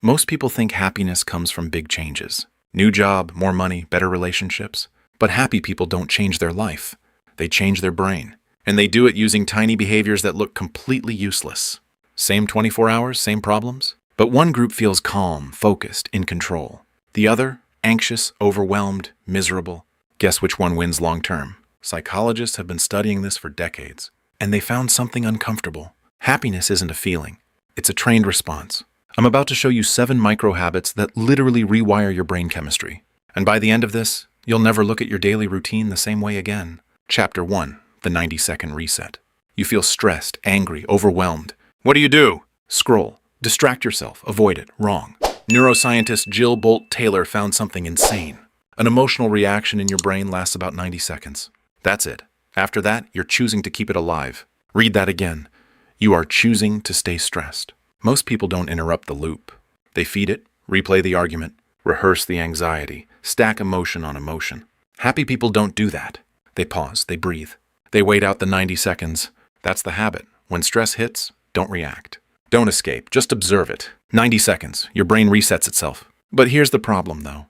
Most people think happiness comes from big changes. New job, more money, better relationships. But happy people don't change their life. They change their brain. And they do it using tiny behaviors that look completely useless. Same 24 hours, same problems. But one group feels calm, focused, in control. The other, anxious, overwhelmed, miserable. Guess which one wins long term? Psychologists have been studying this for decades. And they found something uncomfortable. Happiness isn't a feeling. It's a trained response. I'm about to show you 7 micro habits that literally rewire your brain chemistry. And by the end of this, you'll never look at your daily routine the same way again. Chapter 1, the 90-second reset. You feel stressed, angry, overwhelmed. What do? Scroll. Distract yourself. Avoid it. Wrong. Neuroscientist Jill Bolt Taylor found something insane. An emotional reaction in your brain lasts about 90 seconds. That's it. After that, you're choosing to keep it alive. Read that again. You are choosing to stay stressed. Most people don't interrupt the loop. They feed it, replay the argument, rehearse the anxiety, stack emotion on emotion. Happy people don't do that. They pause, they breathe. They wait out the 90 seconds. That's the habit. When stress hits, don't react. Don't escape, just observe it. 90 seconds, your brain resets itself. But here's the problem, though.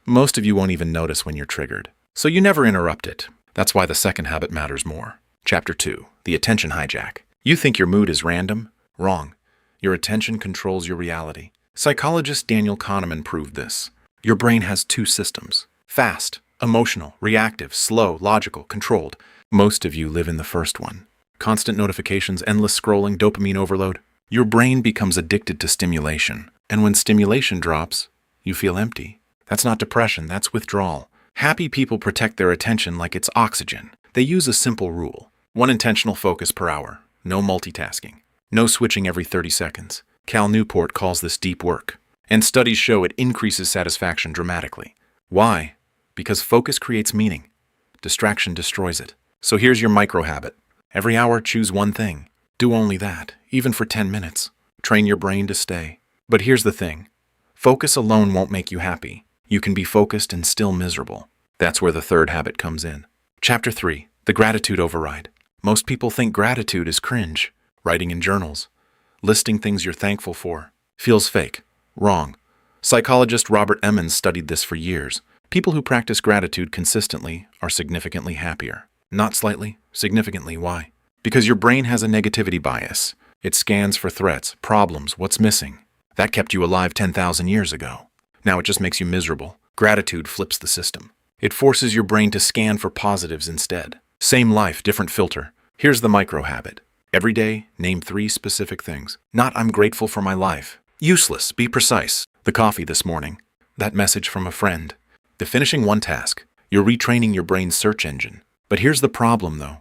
Most of you won't even notice when you're triggered. So you never interrupt it. That's why the second habit matters more. Chapter 2, the attention hijack. You think your mood is random? Wrong. Your attention controls your reality. Psychologist Daniel Kahneman proved this. Your brain has 2 systems. Fast, emotional, reactive, slow, logical, controlled. Most of you live in the first one. Constant notifications, endless scrolling, dopamine overload. Your brain becomes addicted to stimulation. And when stimulation drops, you feel empty. That's not depression, that's withdrawal. Happy people protect their attention like it's oxygen. They use a simple rule. 1 intentional focus per hour. No multitasking. No switching every 30 seconds. Cal Newport calls this deep work. And studies show it increases satisfaction dramatically. Why? Because focus creates meaning. Distraction destroys it. So here's your micro habit. Every hour, choose one thing. Do only that, even for 10 minutes. Train your brain to stay. But here's the thing. Focus alone won't make you happy. You can be focused and still miserable. That's where the third habit comes in. Chapter 3, the gratitude override. Most people think gratitude is cringe. Writing in journals, listing things you're thankful for, feels fake. Wrong. Psychologist Robert Emmons studied this for years. People who practice gratitude consistently are significantly happier. Not slightly, significantly. Why? Because your brain has a negativity bias. It scans for threats, problems, what's missing. That kept you alive 10,000 years ago. Now it just makes you miserable. Gratitude flips the system. It forces your brain to scan for positives instead. Same life, different filter. Here's the micro habit. Every day, name 3 specific things. Not I'm grateful for my life. Useless, be precise. The coffee this morning. That message from a friend. The finishing one task. You're retraining your brain's search engine. But here's the problem, though.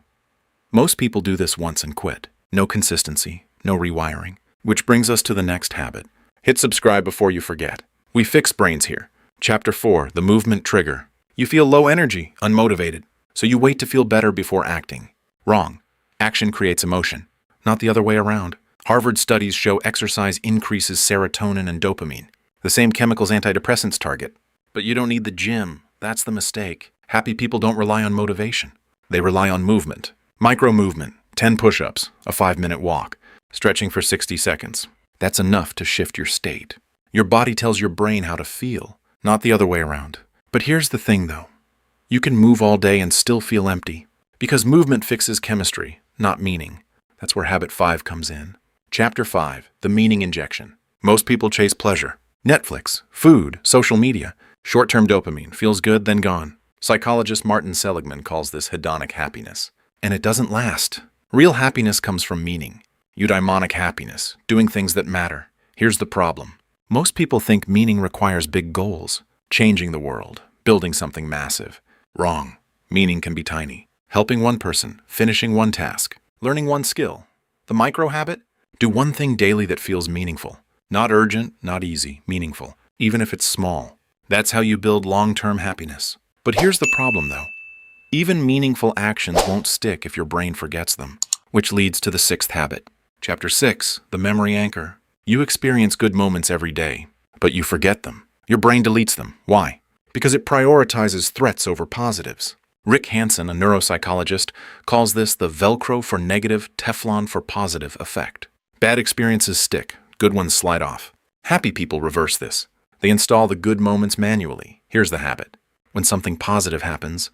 Most people do this once and quit. No consistency, no rewiring. Which brings us to the next habit. Hit subscribe before you forget. We fix brains here. Chapter 4, the movement trigger. You feel low energy, unmotivated. So you wait to feel better before acting. Wrong. Action creates emotion, not the other way around. Harvard studies show exercise increases serotonin and dopamine, the same chemicals antidepressants target. But you don't need the gym. That's the mistake. Happy people don't rely on motivation. They rely on movement. Micro movement, 10 push-ups, a 5-minute walk, stretching for 60 seconds. That's enough to shift your state. Your body tells your brain how to feel, not the other way around. But here's the thing, though. You can move all day and still feel empty, because movement fixes chemistry. Not meaning. That's where habit 5 comes in. Chapter 5, the meaning injection. Most people chase pleasure. Netflix, food, social media. Short-term dopamine, feels good, then gone. Psychologist Martin Seligman calls this hedonic happiness. And it doesn't last. Real happiness comes from meaning. Eudaimonic happiness, doing things that matter. Here's the problem. Most people think meaning requires big goals. Changing the world, building something massive. Wrong. Meaning can be tiny. Helping one person, finishing one task, learning one skill. The micro habit? Do one thing daily that feels meaningful. Not urgent, not easy, meaningful, even if it's small. That's how you build long-term happiness. But here's the problem, though. Even meaningful actions won't stick if your brain forgets them, which leads to the 6th habit. Chapter 6, the memory anchor. You experience good moments every day, but you forget them. Your brain deletes them. Why? Because it prioritizes threats over positives. Rick Hansen, a neuropsychologist, calls this the Velcro for negative, Teflon for positive effect. Bad experiences stick, good ones slide off. Happy people reverse this. They install the good moments manually. Here's the habit. When something positive happens,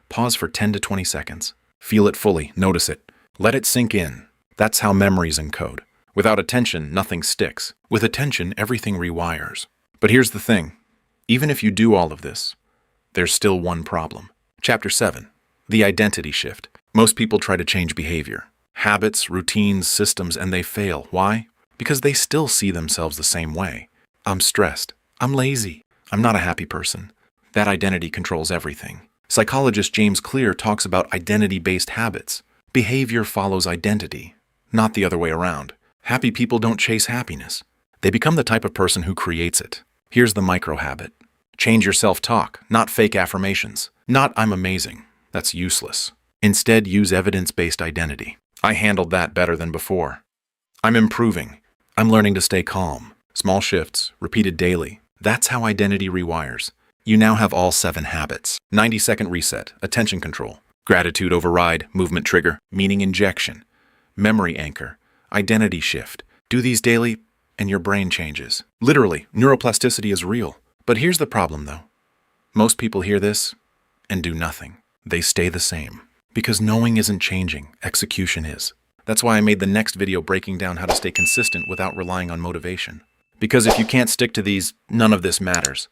pause for 10 to 20 seconds. Feel it fully, notice it. Let it sink in. That's how memories encode. Without attention, nothing sticks. With attention, everything rewires. But here's the thing. Even if you do all of this, there's still one problem. Chapter 7. The identity shift. Most people try to change behavior. Habits, routines, systems, and they fail. Why? Because they still see themselves the same way. I'm stressed. I'm lazy. I'm not a happy person. That identity controls everything. Psychologist James Clear talks about identity-based habits. Behavior follows identity, not the other way around. Happy people don't chase happiness. They become the type of person who creates it. Here's the micro-habit. Change your self-talk, not fake affirmations. Not "I'm amazing." That's useless. Instead, use evidence-based identity. I handled that better than before. I'm improving. I'm learning to stay calm. Small shifts, repeated daily. That's how identity rewires. You now have all 7 habits. 90-second reset, attention control, gratitude override, movement trigger, meaning injection, memory anchor, identity shift. Do these daily and your brain changes. Literally, neuroplasticity is real. But here's the problem though. Most people hear this and do nothing. They stay the same. Because knowing isn't changing, execution is. That's why I made the next video breaking down how to stay consistent without relying on motivation. Because if you can't stick to these, none of this matters.